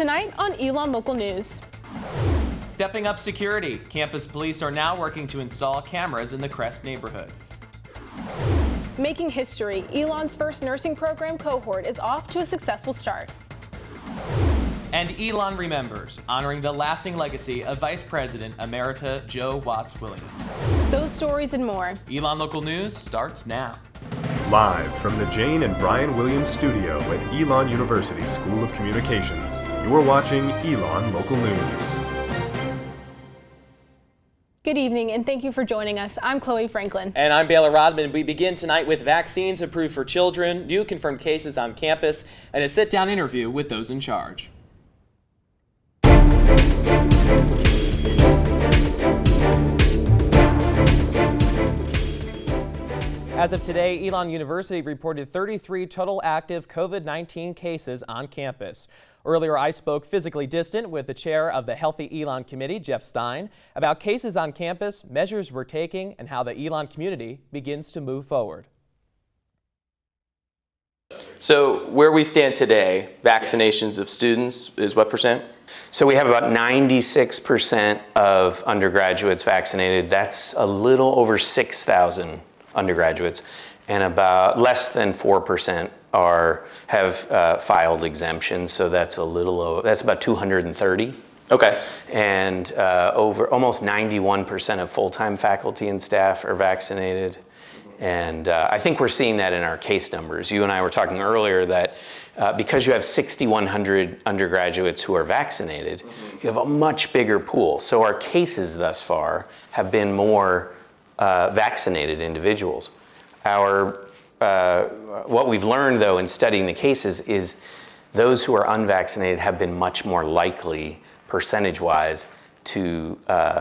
tonight on Elon Local News. Stepping up security, campus police are now working to install cameras in the Crest neighborhood. Making history, Elon's first nursing program cohort is off to a successful start. And Elon remembers, honoring the lasting legacy of Vice President Emerita Joe Watts Williams. Those stories and more. Elon Local News starts now. Live from the Jane and Brian Williams studio at Elon University School of Communications, you're watching Elon Local News. Good evening and thank you for joining us. I'm Chloe Franklin. And I'm Baylor Rodman. We begin tonight with vaccines approved for children, new confirmed cases on campus, and a sit-down interview with those in charge. As of today, Elon University reported 33 total active COVID-19 cases on campus. Earlier, I spoke physically distant with the chair of the Healthy Elon Committee, Jeff STEIN, about cases on campus, measures we're taking, and how the Elon community begins to move forward. So where we stand today, vaccinations of students is what percent? So we have about 96% of undergraduates vaccinated. That's a little over 6,000 undergraduates, and about less than 4% have filed exemptions. So that's a little over, that's about 230. Okay. And over almost 91% of full-time faculty and staff are vaccinated. And I think we're seeing that in our case numbers. You and I were talking earlier that because you have 6,100 undergraduates who are vaccinated, you have a much bigger pool. So our cases thus far have been more vaccinated individuals. What we've learned though in studying the cases is those who are unvaccinated have been much more likely, percentage-wise, to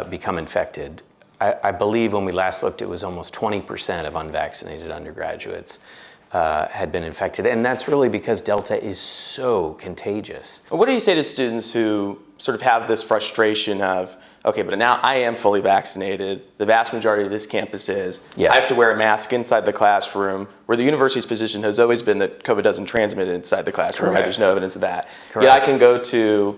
become infected. I believe when we last looked, it was almost 20% of unvaccinated undergraduates had been infected. And that's really because Delta is so contagious. What do you say to students who sort of have this frustration of, okay, but now I am fully vaccinated, the vast majority of this campus is, Yes. I have to wear a mask inside the classroom, where the university's position has always been that COVID doesn't transmit inside the classroom, right? There's no evidence of that. Correct. Yet I can go to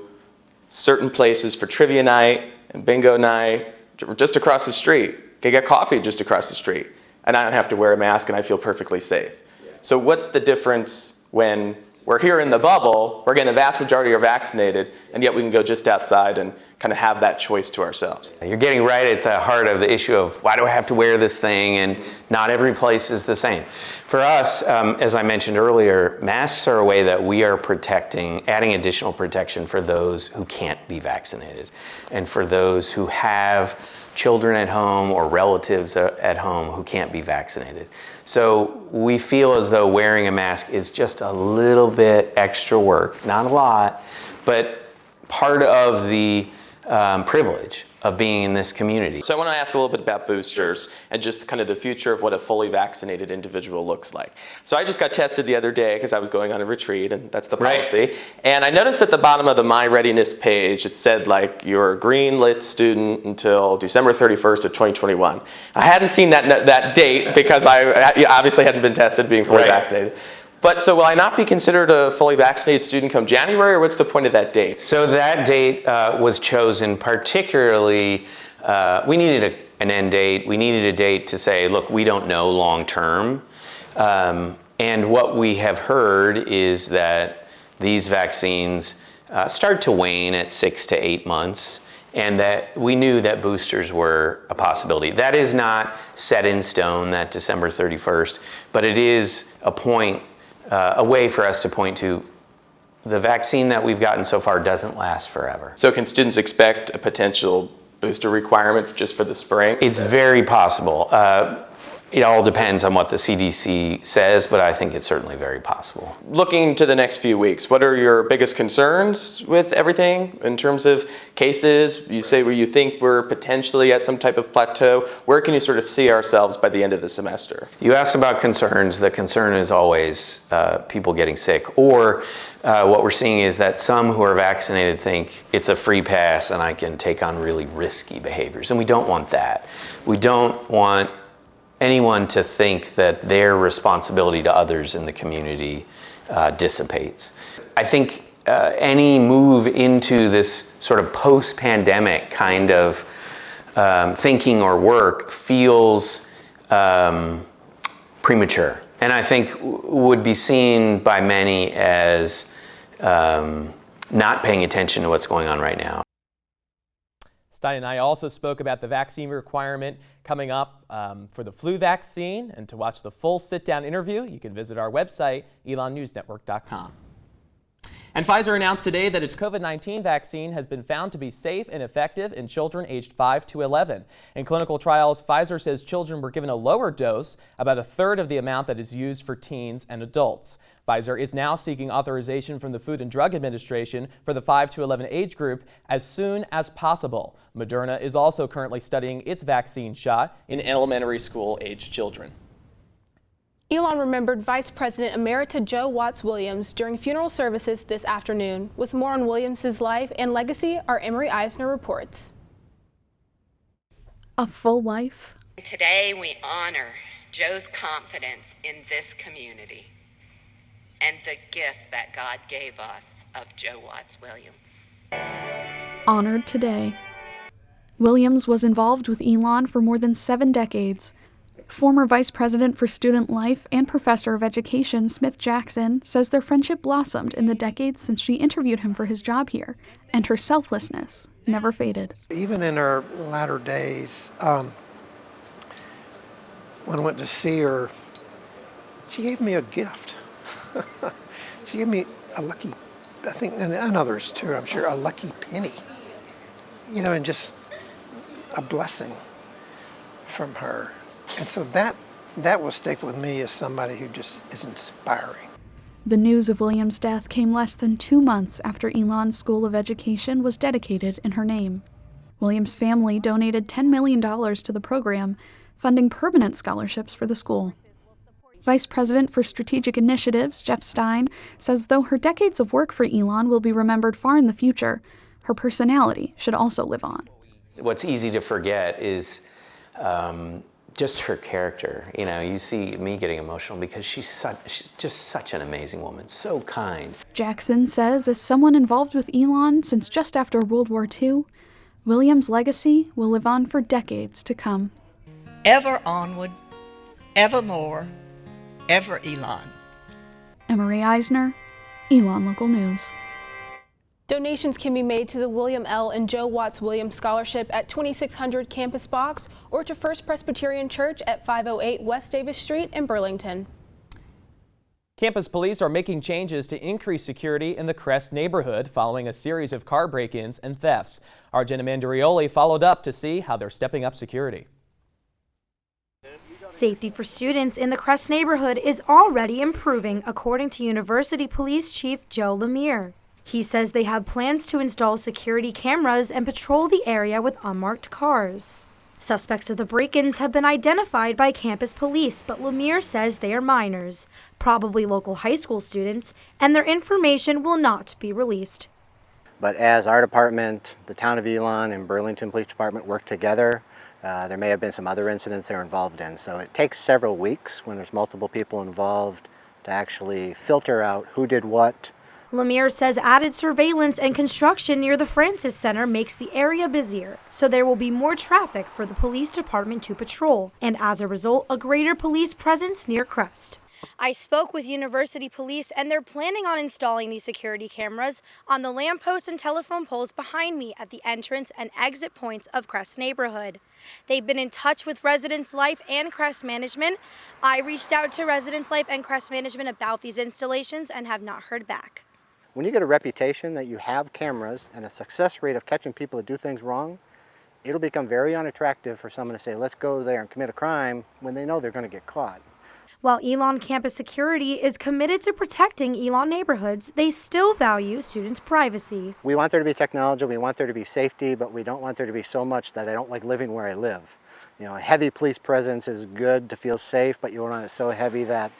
certain places for trivia night and bingo night, just across the street, can get coffee just across the street, and I don't have to wear a mask and I feel perfectly safe. So what's the difference when we're here in the bubble, where again the vast majority are vaccinated, and yet we can go just outside and kind of have that choice to ourselves? You're getting right at the heart of the issue of why do I have to wear this thing, and not every place is the same. For us, as I mentioned earlier, masks are a way that we are protecting, adding additional protection for those who can't be vaccinated, and for those who have children at home or relatives at home who can't be vaccinated. So we feel as though wearing a mask is just a little bit extra work, not a lot, but part of the privilege of being in this community. So I want to ask a little bit about boosters and just kind of the future of what a fully vaccinated individual looks like. So I just got tested the other day because I was going on a retreat, and that's the policy. Right. And I noticed at the bottom of the My Readiness page, it said like you're a green lit student until December 31st of 2021. I hadn't seen that date because I obviously hadn't been tested being fully vaccinated. But so will I not be considered a fully vaccinated student come January, or what's the point of that date? So that date was chosen particularly, we needed an end date. We needed a date to say, look, we don't know long term. And what we have heard is that these vaccines start to wane at 6 to 8 months, and that we knew that boosters were a possibility. That is not set in stone, that December 31st, but it is a point, a way for us to point to the vaccine that we've gotten so far doesn't last forever. So can students expect a potential booster requirement just for the spring? It's very possible. It all depends on what the CDC says, but I think it's certainly very possible. Looking to the next few weeks, what are your biggest concerns with everything in terms of cases? You say where you think we're potentially at some type of plateau. Where can you sort of see ourselves by the end of the semester? You asked about concerns. The concern is always people getting sick, or what we're seeing is that some who are vaccinated think it's a free pass and I can take on really risky behaviors, and we don't want that. We don't want anyone to think that their responsibility to others in the community dissipates. I think any move into this sort of post-pandemic kind of thinking or work feels premature, and I think would be seen by many as not paying attention to what's going on right now. Stein and I also spoke about the vaccine requirement coming up for the flu vaccine, and to watch the full sit-down interview, you can visit our website, elonnewsnetwork.com. And Pfizer announced today that its COVID-19 vaccine has been found to be safe and effective in children aged 5 to 11. In clinical trials, Pfizer says children were given a lower dose, about a third of the amount that is used for teens and adults. Pfizer is now seeking authorization from the Food and Drug Administration for the 5 to 11 age group as soon as possible. Moderna is also currently studying its vaccine shot in elementary school-aged children. Elon remembered Vice President Emerita Joe Watts Williams during funeral services this afternoon. With more on Williams' life and legacy, our Emery Eisner reports. A full life. Today we honor Joe's confidence in this community and the gift that God gave us of Joe Watts Williams. Honored today. Williams was involved with Elon for more than 7 decades. Former Vice President for Student Life and Professor of Education Smith Jackson says their friendship blossomed in the decades since she interviewed him for his job here, and her selflessness never faded. Even in her latter days, when I went to see her, she gave me a gift. She gave me a lucky, I think, and others too, I'm sure, a lucky penny. You know, and just a blessing from her. And so that will stick with me as somebody who just is inspiring. The news of Williams' death came less than 2 months after Elon's School of Education was dedicated in her name. Williams' family donated $10 million to the program, funding permanent scholarships for the school. Vice President for Strategic Initiatives, Jeff STEIN, says though her decades of work for Elon will be remembered far in the future, her personality should also live on. What's easy to forget is just her character. You know, you see me getting emotional because she's just such an amazing woman, so kind. Jackson says as someone involved with Elon since just after World War II, Williams' legacy will live on for decades to come. Ever onward, evermore, ever Elon. Emery Eisner, Elon Local News. Donations can be made to the William L. and Joe Watts Williams Scholarship at 2600 Campus Box or to First Presbyterian Church at 508 West Davis Street in Burlington. Campus police are making changes to increase security in the Crest neighborhood following a series of car break-ins and thefts. Our Jenna Mandarioli followed up to see how they're stepping up security. Safety for students in the Crest neighborhood is already improving, according to University Police Chief Joe Lemire. He says they have plans to install security cameras and patrol the area with unmarked cars. Suspects of the break-ins have been identified by campus police, but Lemire says they are minors, probably local high school students, and their information will not be released. But as our department, the town of Elon, and Burlington Police Department work together, there may have been some other incidents they're involved in. So it takes several weeks when there's multiple people involved to actually filter out who did what. Lemire says added surveillance and construction near the Francis Center makes the area busier, so there will be more traffic for the police department to patrol, and as a result, a greater police presence near Crest. I spoke with University Police, and they're planning on installing these security cameras on the lampposts and telephone poles behind me at the entrance and exit points of Crest neighborhood. They've been in touch with Residence Life and Crest Management. I reached out to Residence Life and Crest Management about these installations and have not heard back. When you get a reputation that you have cameras and a success rate of catching people that do things wrong, it'll become very unattractive for someone to say, let's go there and commit a crime when they know they're going to get caught. While Elon Campus Security is committed to protecting Elon neighborhoods, they still value students' privacy. We want there to be technology, we want there to be safety, but we don't want there to be so much that I don't like living where I live. You know, a heavy police presence is good to feel safe, but you don't want it so heavy that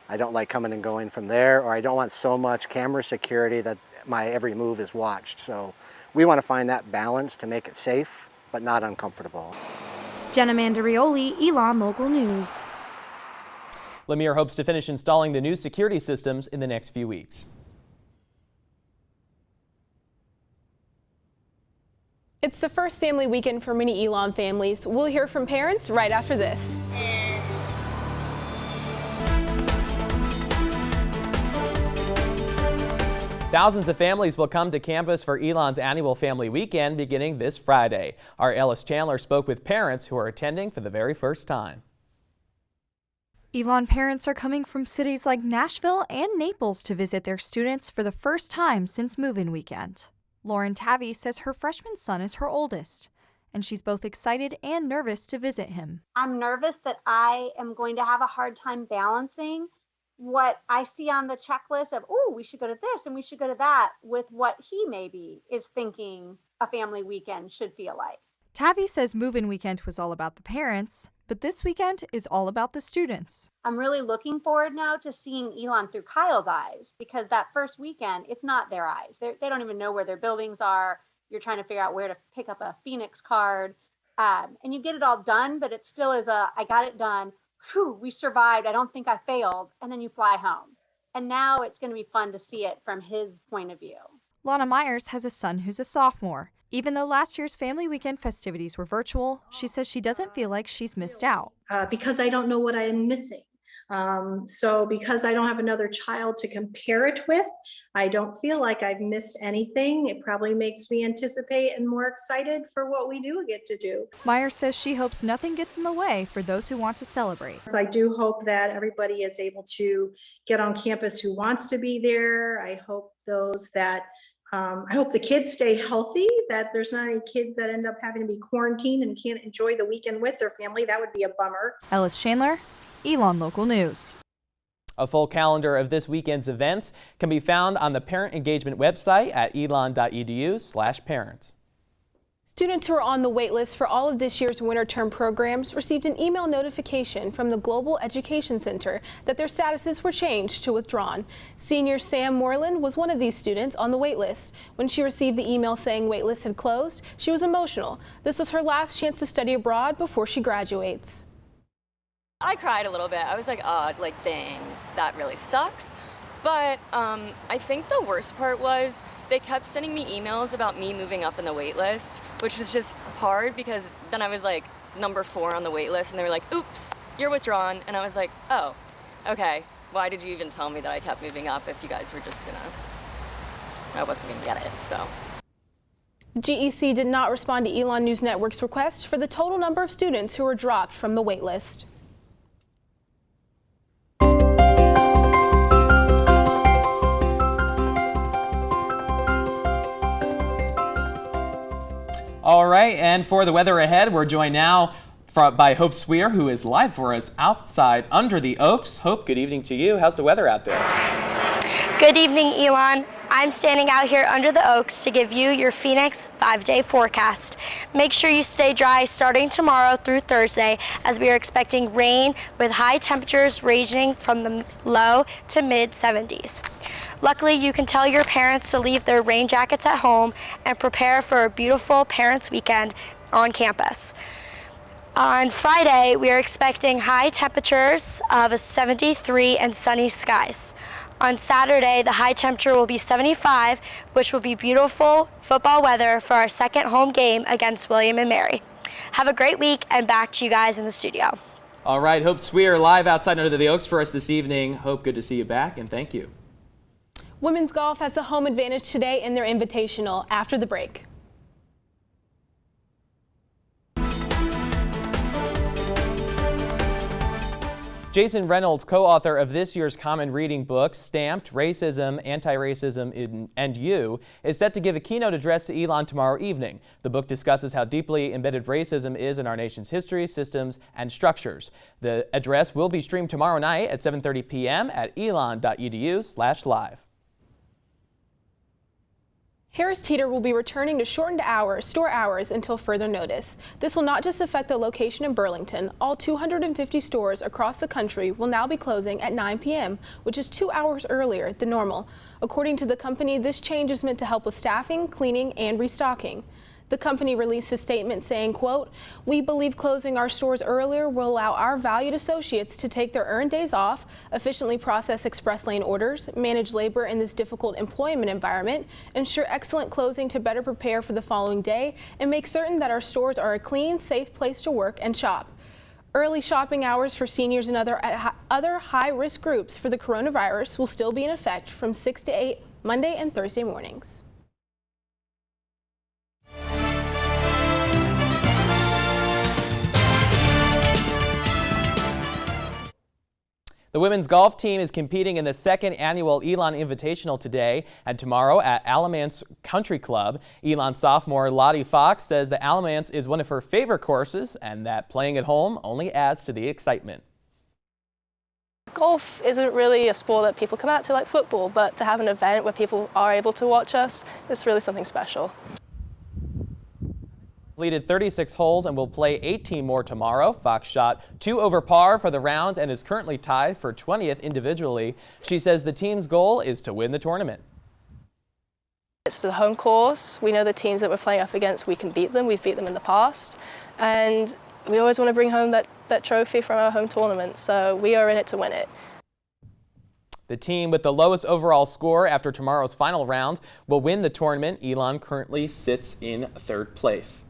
I don't like coming and going from there, or I don't want so much camera security that my every move is watched. So we want to find that balance to make it safe, but not uncomfortable. Jenna Mandarioli, Elon Local News. Lemire hopes to finish installing the new security systems in the next few weeks. It's the first family weekend for many Elon families. We'll hear from parents right after this. Thousands of families will come to campus for Elon's annual family weekend beginning this Friday. Our Ellis Chandler spoke with parents who are attending for the very first time. Elon parents are coming from cities like Nashville and Naples to visit their students for the first time since move-in weekend. Lauren Tavy says her freshman son is her oldest, and she's both excited and nervous to visit him. I'm nervous that I am going to have a hard time balancing what I see on the checklist of, oh, we should go to this and we should go to that, with what he maybe is thinking a family weekend should feel like. Tavy says move-in weekend was all about the parents, but this weekend is all about the students. I'm really looking forward now to seeing Elon through Kyle's eyes, because that first weekend, it's not their eyes. They don't even know where their buildings are. You're trying to figure out where to pick up a Phoenix card. And you get it all done, but it still is I got it done. Whew, we survived. I don't think I failed. And then you fly home. And now it's going to be fun to see it from his point of view. Lana Myers has a son who's a sophomore. Even though last year's family weekend festivities were virtual, she says she doesn't feel like she's missed out. Because I don't know what I am missing. So because I don't have another child to compare it with, I don't feel like I've missed anything. It probably makes me anticipate and more excited for what we do get to do. Myers says she hopes nothing gets in the way for those who want to celebrate. So I do hope that everybody is able to get on campus who wants to be there. I hope I hope the kids stay healthy, that there's not any kids that end up having to be quarantined and can't enjoy the weekend with their family. That would be a bummer. Ellis Chandler, Elon Local News. A full calendar of this weekend's events can be found on the Parent Engagement website at elon.edu/parents. Students who are on the wait list for all of this year's winter term programs received an email notification from the Global Education Center that their statuses were changed to withdrawn. Senior Sam Moreland was one of these students on the wait list. When she received the email saying waitlist had closed, she was emotional. This was her last chance to study abroad before she graduates. I cried a little bit. I was like, oh, dang, that really sucks. But I think the worst part was they kept sending me emails about me moving up in the wait list, which was just hard because then I was like number 4 on the wait list and they were like, oops, you're withdrawn. And I was like, oh, okay. Why did you even tell me that I kept moving up if you guys were just I wasn't gonna get it, so. GEC did not respond to Elon News Network's request for the total number of students who were dropped from the wait list. All right, and for the weather ahead, we're joined now by Hope Suire, who is live for us outside under the Oaks. Hope, good evening to you. How's the weather out there? Good evening, Elon. I'm standing out here under the Oaks to give you your Phoenix 5-day forecast. Make sure you stay dry starting tomorrow through Thursday, as we are expecting rain with high temperatures ranging from the low to mid 70s. Luckily, you can tell your parents to leave their rain jackets at home and prepare for a beautiful Parents' Weekend on campus. On Friday, we are expecting high temperatures of 73 and sunny skies. On Saturday, the high temperature will be 75, which will be beautiful football weather for our second home game against William and Mary. Have a great week, and back to you guys in the studio. All right, Hope Suire live outside under the Oaks for us this evening. Hope, good to see you back, and thank you. Women's golf has the home advantage today in their invitational after the break. Jason Reynolds, co-author of this year's common reading book, Stamped, Racism, Anti-Racism, and You, is set to give a keynote address to Elon tomorrow evening. The book discusses how deeply embedded racism is in our nation's history, systems, and structures. The address will be streamed tomorrow night at 7:30 p.m. at elon.edu/live. Harris Teeter will be returning to shortened store hours until further notice. This will not just affect the location in Burlington. All 250 stores across the country will now be closing at 9 p.m., which is 2 hours earlier than normal. According to the company, this change is meant to help with staffing, cleaning, and restocking. The company released a statement saying, quote, "We believe closing our stores earlier will allow our valued associates to take their earned days off, efficiently process express lane orders, manage labor in this difficult employment environment, ensure excellent closing to better prepare for the following day, and make certain that our stores are a clean, safe place to work and shop." Early shopping hours for seniors and other high-risk groups for the coronavirus will still be in effect from 6 to 8 Monday and Thursday mornings. The women's golf team is competing in the second annual Elon Invitational today and tomorrow at Alamance Country Club. Elon sophomore Lottie Fox says the Alamance is one of her favorite courses and that playing at home only adds to the excitement. Golf isn't really a sport that people come out to like football, but to have an event where people are able to watch us, it's really something special. Completed 36 holes and will play 18 more tomorrow. Fox shot 2 over par for the round and is currently tied for 20th individually. She says the team's goal is to win the tournament. It's a home course. We know the teams that we're playing up against, we can beat them. We've beat them in the past. And we always want to bring home that trophy from our home tournament. So we are in it to win it. The team with the lowest overall score after tomorrow's final round will win the tournament. Elon currently sits in 3rd place.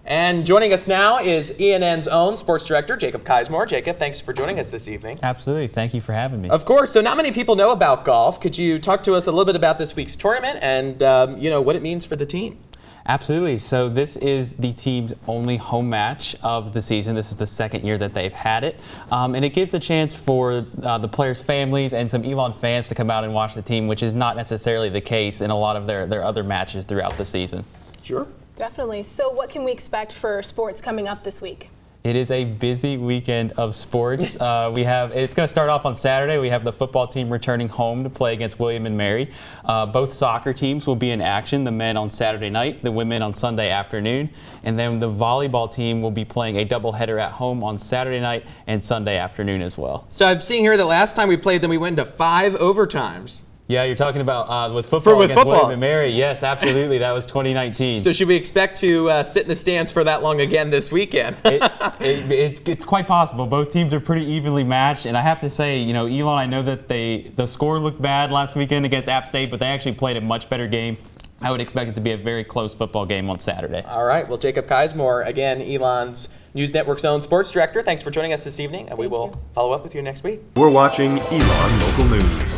And joining us now is ENN's own sports director, Jacob Kismore. Jacob, thanks for joining us this evening. Absolutely. Thank you for having me. Of course. So not many people know about golf. Could you talk to us a little bit about this week's tournament and, what it means for the team? Absolutely. So this is the team's only home match of the season. This is the 2nd year that they've had it. And it gives a chance for the players' families and some Elon fans to come out and watch the team, which is not necessarily the case in a lot of their other matches throughout the season. Sure. Definitely. So what can we expect for sports coming up this week? It is a busy weekend of sports. It's going to start off on Saturday. We have the football team returning home to play against William and Mary. Both soccer teams will be in action, the men on Saturday night, the women on Sunday afternoon. And then the volleyball team will be playing a doubleheader at home on Saturday night and Sunday afternoon as well. So I'm seeing here that last time we played them, we went into 5 overtimes. Yeah, you're talking about with football against William and Mary. Yes, absolutely. That was 2019. So should we expect to sit in the stands for that long again this weekend? It's quite possible. Both teams are pretty evenly matched, and I have to say, Elon, I know that the score looked bad last weekend against App State, but they actually played a much better game. I would expect it to be a very close football game on Saturday. All right. Well, Jacob Kismore, again, Elon's News Network's own sports director. Thanks for joining us this evening, and we will follow up with you next week. We're watching Elon Local News.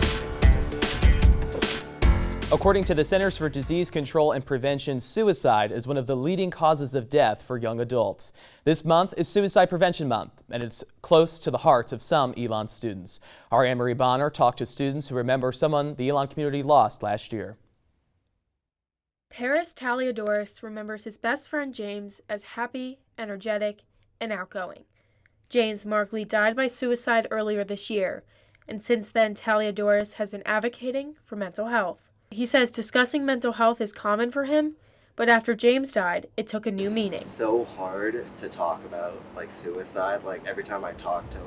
According to the Centers for Disease Control and Prevention, suicide is one of the leading causes of death for young adults. This month is Suicide Prevention Month, and it's close to the hearts of some Elon students. Our Anne-Marie Bonner talked to students who remember someone the Elon community lost last year. Paris Taliadoris remembers his best friend James as happy, energetic, and outgoing. James Markley died by suicide earlier this year, and since then Taliadoris has been advocating for mental health. He says discussing mental health is common for him, but after James died, it took a new meaning. It's so hard to talk about suicide. Every time I talk to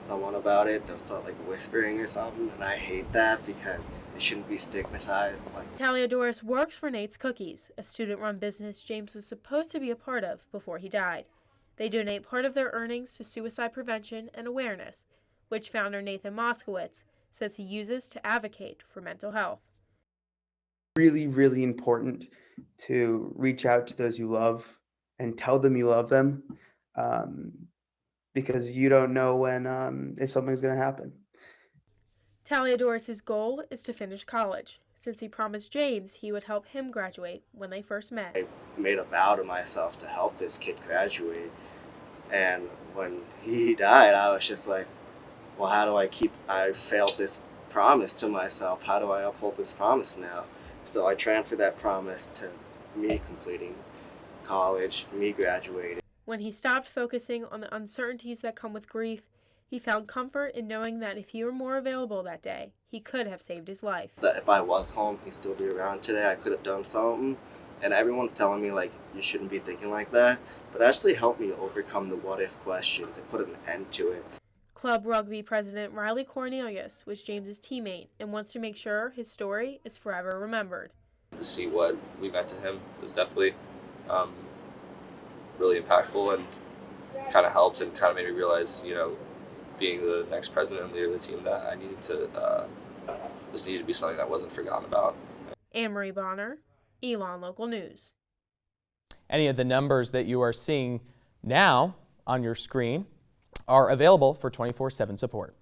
someone about it, they'll start whispering or something, and I hate that because it shouldn't be stigmatized. Taliadoris works for Nate's Cookies, a student-run business James was supposed to be a part of before he died. They donate part of their earnings to suicide prevention and awareness, which founder Nathan Moskowitz says he uses to advocate for mental health. Really, really important to reach out to those you love and tell them you love them, because you don't know when if something's going to happen. Taliadoris' goal is to finish college, since he promised James he would help him graduate when they first met. I made a vow to myself to help this kid graduate, and when he died, I was just like, well, how do I failed this promise to myself. How do I uphold this promise now? So I transferred that promise to me completing college, me graduating. When he stopped focusing on the uncertainties that come with grief, he found comfort in knowing that if he were more available that day, he could have saved his life. That if I was home, he'd still be around today. I could have done something. And everyone's telling me, you shouldn't be thinking like that. But it actually helped me overcome the what-if questions and put an end to it. Club Rugby president CORNELIUS was James's teammate and wants to make sure his story is forever remembered. see what we meant to him was definitely really impactful, and kind of helped and kind of made me realize, you know, being the next president and leader of the team, that I needed to, this needed to be something that wasn't forgotten about. Anne-Marie Bonner, Elon Local News. Any of the numbers that you are seeing now on your screen are available for 24/7 support.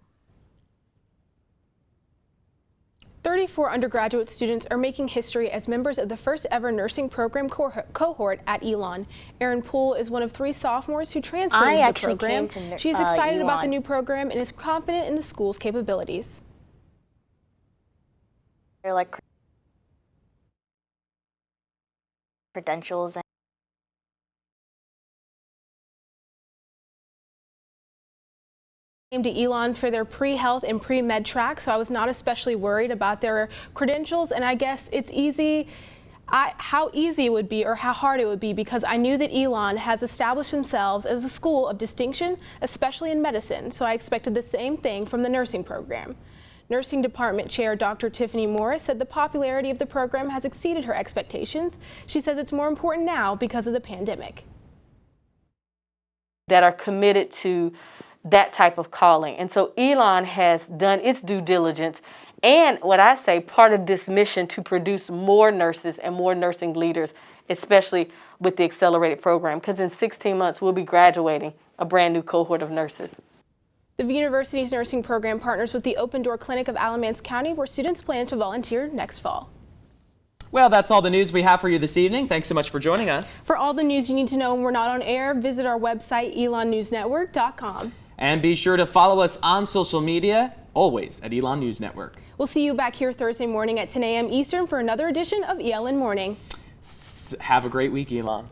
34 undergraduate students are making history as members of the first ever nursing program cohort at Elon. Erin Poole is one of 3 sophomores who transferred into the program. She's excited about the new program and is confident in the school's capabilities. They're like credentials. Came to Elon for their pre-health and pre-med track, so I was not especially worried about their credentials, and I guess it's easy how easy it would be or how hard it would be, because I knew that Elon has established themselves as a school of distinction, especially in medicine, so I expected the same thing from the nursing program. Nursing Department Chair Dr. Tiffany Morris said the popularity of the program has exceeded her expectations. She says it's more important now because of the pandemic. That are committed to that type of calling. And so Elon has done its due diligence, and what I say, part of this mission to produce more nurses and more nursing leaders, especially with the accelerated program, because in 16 months we'll be graduating a brand new cohort of nurses. The university's nursing program partners with the Open Door Clinic of Alamance County, where students plan to volunteer next fall. Well, that's all the news we have for you this evening. Thanks so much for joining us. For all the news you need to know when we're not on air, visit our website, elonnewsnetwork.com. And be sure to follow us on social media, always at Elon News Network. We'll see you back here Thursday morning at 10 a.m. Eastern for another edition of ELN Morning. Have a great week, Elon.